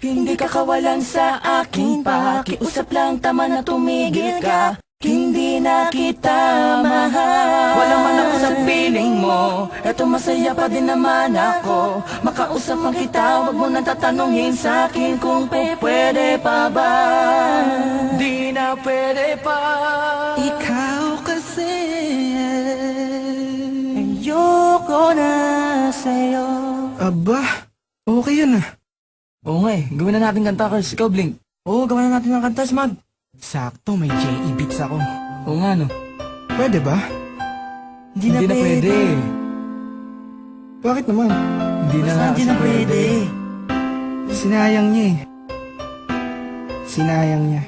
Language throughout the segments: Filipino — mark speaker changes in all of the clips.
Speaker 1: Hindi ka kawalan sa aking pakiusap lang, tama na tumigil ka. Hindi na kita mahal. Wala man ako sa piling mo, eto masaya pa din naman ako. Makausap man kita, wag mo nang tatanungin sa akin kung pwede pa ba. Di na pwede pa.
Speaker 2: Ikaw kasi
Speaker 1: Ayoko na sa'yo.
Speaker 2: Aba, okay yun ah.
Speaker 1: Oo nga eh, gawin na natin kanta, Kers. Ikaw, Blink. Oo, gawin na natin ng kanta, Smag.
Speaker 2: Sakto, may J.E. beats ako.
Speaker 1: Oo nga, no.
Speaker 2: Pwede ba?
Speaker 1: Hindi na pwede.
Speaker 2: Bakit naman?
Speaker 1: Hindi na
Speaker 2: Basta
Speaker 1: nga
Speaker 2: hindi
Speaker 1: kasi
Speaker 2: na
Speaker 1: pwede.
Speaker 2: Sinayang niya eh. Sinayang niya.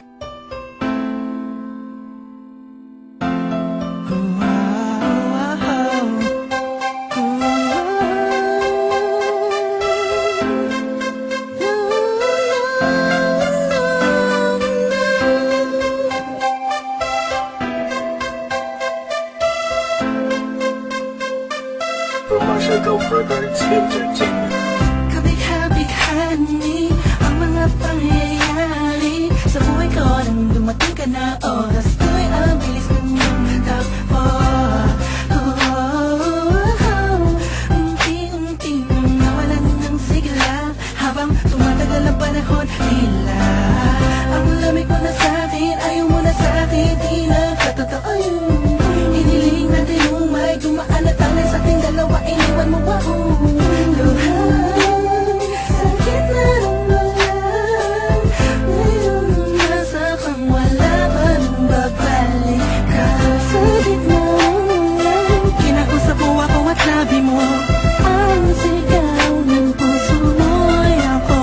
Speaker 3: Commercial Go Records Entertainment.
Speaker 2: Kabigha-bighani ang mga pangyayari sa buhay ko nang dumating ka na. Oras ko'y ang bilis ng takbo. Unti-unti nang nawalan ng sigla habang tumatagal ang panahon. Tila ang lamig mo na sa'kin, ayaw mo na sa'kin, di na katotoo yun. Iniling natin yung may dumaan na tangan sa ating dalawa, iniwan mo ako. Luhan, sakit na ng malan. Ngayon nasa kang wala pa nang babalik ka sa gitna. Kinausap mo ako at sabi mo, ang sigaw ng puso mo'y ako.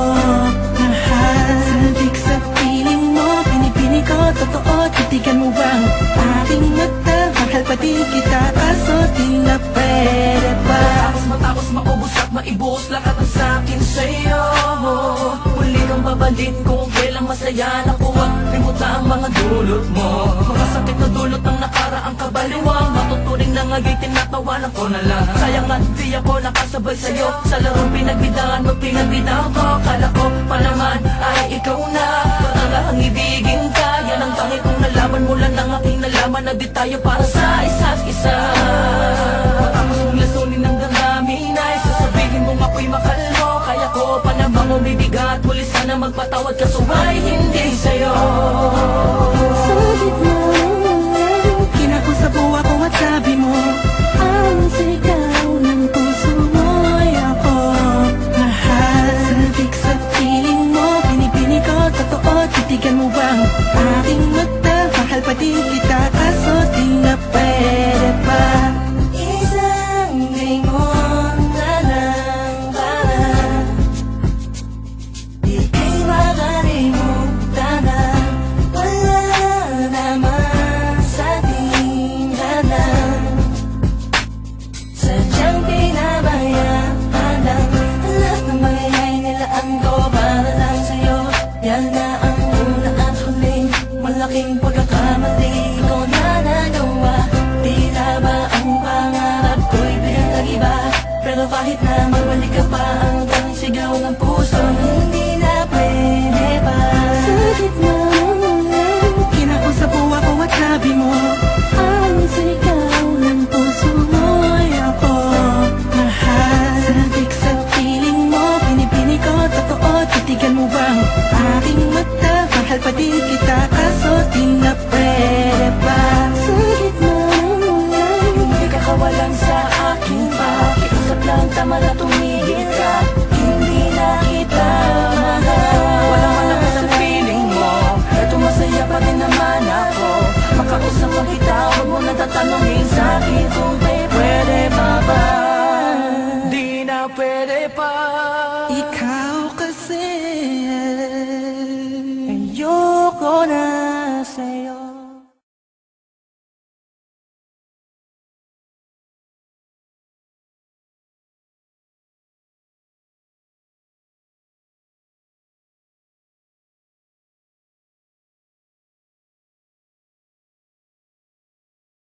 Speaker 2: Mahal, sandik sa piling mo, pinipini ko, totoo, titigan mo bang aking mata? Mahal pa din kita, kaso di na pwede pa.
Speaker 1: Matapos maubos at maibuhos lahat ng sakin sa'yo. Muli kang babalik kung kailang masaya. Nakuha, limuta ang mga dulot mo. Mga sakit na dulot ng nakaraang kabaliwang. Matuturing na nga'y tinatawanan ko na lang. Sayang nga di ako nakasabay sa'yo sa larong pinagbidahan mo, pinagbidahan ko. Kala ko pa naman ay ikaw na ang ibigin ka. Yan ang tangi kong nalaman mula ng aking nalaman na di tayo para sa isa't isa. Matapos mong lasunin ng damdamin ay sasabihin mong ako'y mahal mo. Kaya ko pa namang umibigat, muli sana magpatawad ka, suway hindi sa'yo.
Speaker 2: Sa gitna, kinakusap mo ako at sabi mo, ang sigaw ng puso mo'y ako. Mahal, sandik sa piling mo, pinipini ko, totoo, titigan mo bang aking mata? Mahal pa din kita, kaso di na pwede pa. Isang lingon na lang para ika'y makalimutan na wala naman sa ating lahat. Sadyang pinabayaan lang lahat ng mangyayari, nilaan ko para lang sa'yo. Yan na ang una at huling malaking pagkakamali ko na nagawa. Tila ba ang pangarap ko'y biglang nag-iba? Pero kahit na magbalik ka pa, ang tanging sigaw ng puso